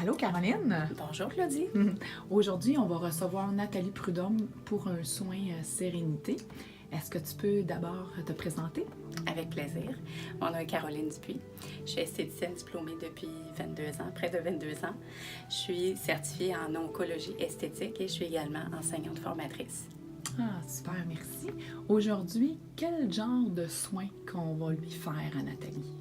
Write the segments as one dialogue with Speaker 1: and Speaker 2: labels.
Speaker 1: Allô Caroline?
Speaker 2: Bonjour Claudie.
Speaker 1: Aujourd'hui, on va recevoir Nathalie Prudhomme pour un soin sérénité. Est-ce que tu peux d'abord te présenter?
Speaker 2: Avec plaisir. Mon nom est Caroline Dupuis. Je suis esthéticienne diplômée depuis 22 ans, près de 22 ans. Je suis certifiée en oncologie esthétique et je suis également enseignante formatrice.
Speaker 1: Ah, super, merci. Aujourd'hui, quel genre de soins qu'on va lui faire à Nathalie?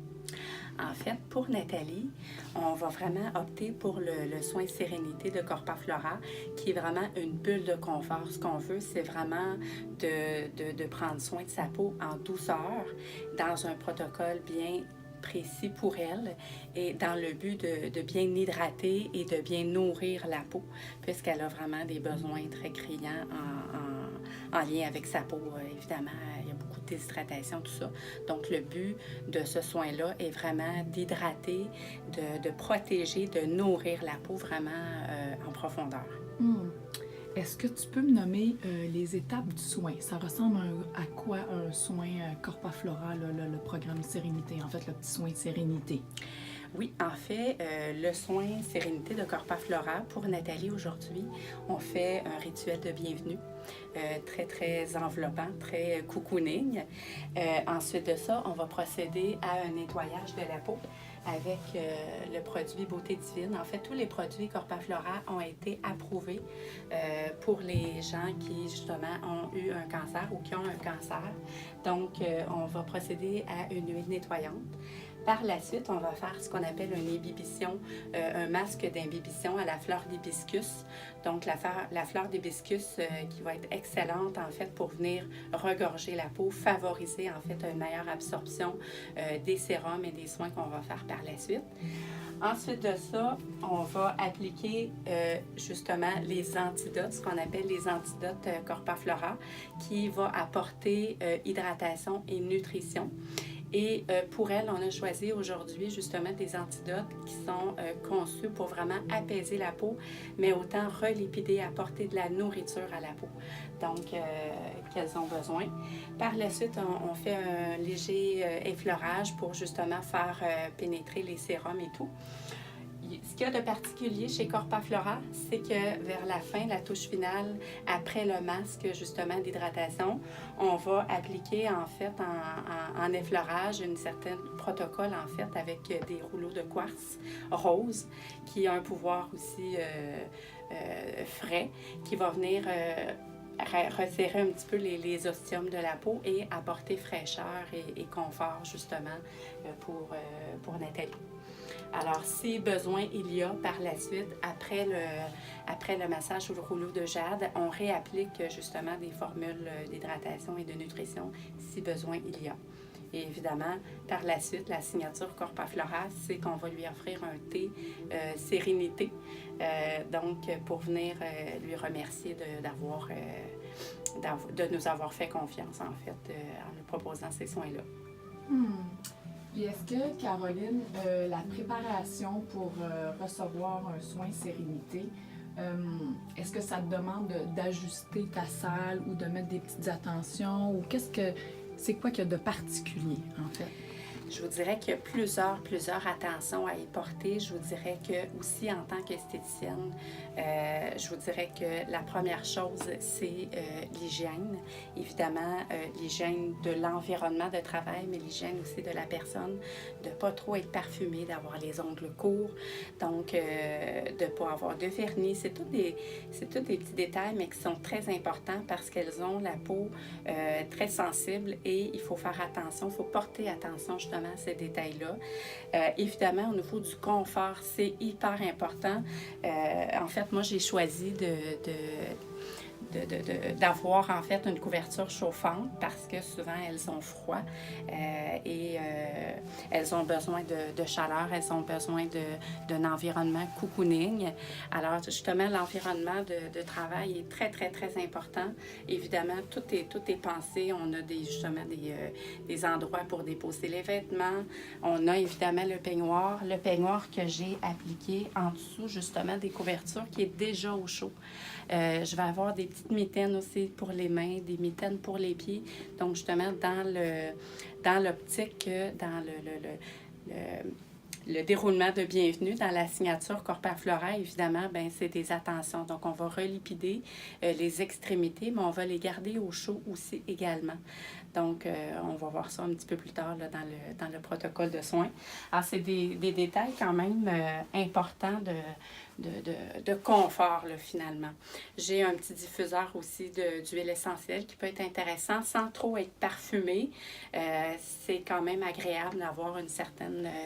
Speaker 2: En fait, pour Nathalie, on va vraiment opter pour le soin sérénité de Corpa Flora, qui est vraiment une bulle de confort. Ce qu'on veut, c'est vraiment de prendre soin de sa peau en douceur, dans un protocole bien précis pour elle et dans le but de bien hydrater et de bien nourrir la peau, puisqu'elle a vraiment des besoins très criants en lien avec sa peau, évidemment. Il y a beaucoup de déshydratation, tout ça. Donc, le but de ce soin-là est vraiment d'hydrater, de protéger, de nourrir la peau vraiment en profondeur.
Speaker 1: Est-ce que tu peux me nommer les étapes du soin? Ça ressemble à quoi un soin Corpa Flora, le programme sérénité, en fait, le petit soin sérénité?
Speaker 2: Oui, en fait, le soin sérénité de Corpa Flora, pour Nathalie aujourd'hui, on fait un rituel de bienvenue, très, très enveloppant, très cocooning. Ensuite de ça, on va procéder à un nettoyage de la peau avec le produit Beauté Divine. En fait, tous les produits Corpa Flora ont été approuvés pour les gens qui, justement, ont eu un cancer ou qui ont un cancer. Donc, on va procéder à une huile nettoyante. Par la suite, on va faire ce qu'on appelle une imbibition, un masque d'imbibition à la fleur d'hibiscus. Donc, la fleur d'hibiscus qui va être excellente, en fait, pour venir regorger la peau, favoriser, en fait, une meilleure absorption des sérums et des soins qu'on va faire par la suite. Ensuite de ça, on va appliquer justement les antidotes, ce qu'on appelle les antidotes Corpa Flora, qui va apporter hydratation et nutrition. Et pour elle, on a choisi aujourd'hui justement des antidotes qui sont conçus pour vraiment apaiser la peau, mais autant relipider, apporter de la nourriture à la peau. Donc, qu'elles ont besoin. Par la suite, on fait un léger effleurage pour justement faire pénétrer les sérums et tout. Ce qu'il y a de particulier chez Corpa Flora, c'est que vers la fin, la touche finale, après le masque justement d'hydratation, on va appliquer en fait en effleurage une certaine protocole en fait avec des rouleaux de quartz rose qui a un pouvoir aussi frais qui va venir resserrer un petit peu les ostiums de la peau et apporter fraîcheur et confort justement pour Nathalie. Alors, si besoin il y a par la suite, après le massage ou le rouleau de jade, on réapplique justement des formules d'hydratation et de nutrition si besoin il y a. Et évidemment, par la suite, la signature Corpa Flora, c'est qu'on va lui offrir un thé sérénité, donc pour venir lui remercier de nous avoir fait confiance, en fait, en nous proposant ces soins-là.
Speaker 1: Puis est-ce que, Caroline, la préparation pour recevoir un soin sérénité, est-ce que ça te demande d'ajuster ta salle ou de mettre des petites attentions ou c'est quoi qu'il y a de particulier, en fait?
Speaker 2: Je vous dirais qu'il y a plusieurs attentions à y porter. Je vous dirais que aussi en tant qu'esthéticienne, je vous dirais que la première chose, c'est l'hygiène. Évidemment, l'hygiène de l'environnement de travail, mais l'hygiène aussi de la personne, de ne pas trop être parfumée, d'avoir les ongles courts, donc de ne pas avoir de vernis. C'est tous des petits détails, mais qui sont très importants parce qu'elles ont la peau très sensible et il faut faire attention, il faut porter attention justement à ces détails-là. Évidemment, au niveau du confort, c'est hyper important. En fait, moi, j'ai choisi d'avoir en fait une couverture chauffante parce que souvent elles ont froid et elles ont besoin de chaleur, elles ont besoin d'un environnement cocooning. Alors justement, l'environnement de travail est très, très, très important. Évidemment, tout est pensé. On a justement des endroits pour déposer les vêtements. On a évidemment le peignoir que j'ai appliqué en dessous justement des couvertures qui est déjà au chaud. Je vais avoir des petites mitaines aussi pour les mains, des mitaines pour les pieds. Donc, justement, dans l'optique, dans Le déroulement de bienvenue dans la signature Corpa Flora, évidemment, ben c'est des attentions. Donc, on va relipider les extrémités, mais on va les garder au chaud aussi également. Donc, on va voir ça un petit peu plus tard là, dans le protocole de soins. Alors, c'est des détails quand même importants de confort, là, finalement. J'ai un petit diffuseur aussi d'huile essentielle qui peut être intéressant sans trop être parfumé. C'est quand même agréable d'avoir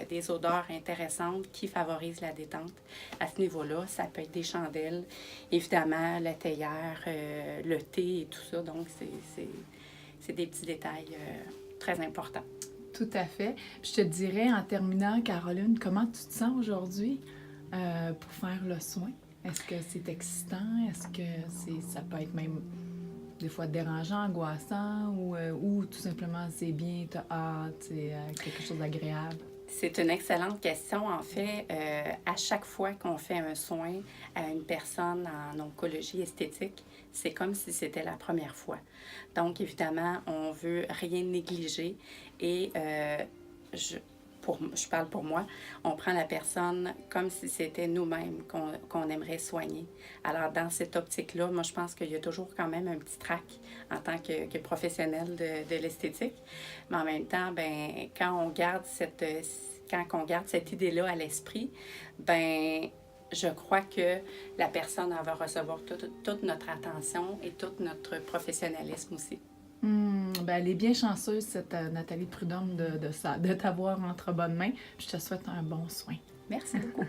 Speaker 2: des odeurs intéressantes qui favorisent la détente. À ce niveau-là, ça peut être des chandelles, évidemment, la théière, le thé et tout ça. Donc, c'est des petits détails très importants.
Speaker 1: Tout à fait. Je te dirais, en terminant, Caroline, comment tu te sens aujourd'hui pour faire le soin? Est-ce que c'est excitant? Est-ce que ça peut être même des fois dérangeant, angoissant ou tout simplement c'est bien, t'as hâte, c'est quelque chose d'agréable?
Speaker 2: C'est une excellente question. En fait, à chaque fois qu'on fait un soin à une personne en oncologie esthétique, c'est comme si c'était la première fois. Donc, évidemment, on veut rien négliger et je parle pour moi, on prend la personne comme si c'était nous-mêmes qu'on aimerait soigner. Alors, dans cette optique-là, moi, je pense qu'il y a toujours quand même un petit trac en tant que professionnel de l'esthétique. Mais en même temps, ben, quand on garde cette idée-là à l'esprit, ben, je crois que la personne elle va recevoir toute notre attention et tout notre professionnalisme aussi.
Speaker 1: Ben, elle est bien chanceuse, cette Nathalie Prudhomme, de t'avoir entre bonnes mains. Je te souhaite un bon soin.
Speaker 2: Merci beaucoup.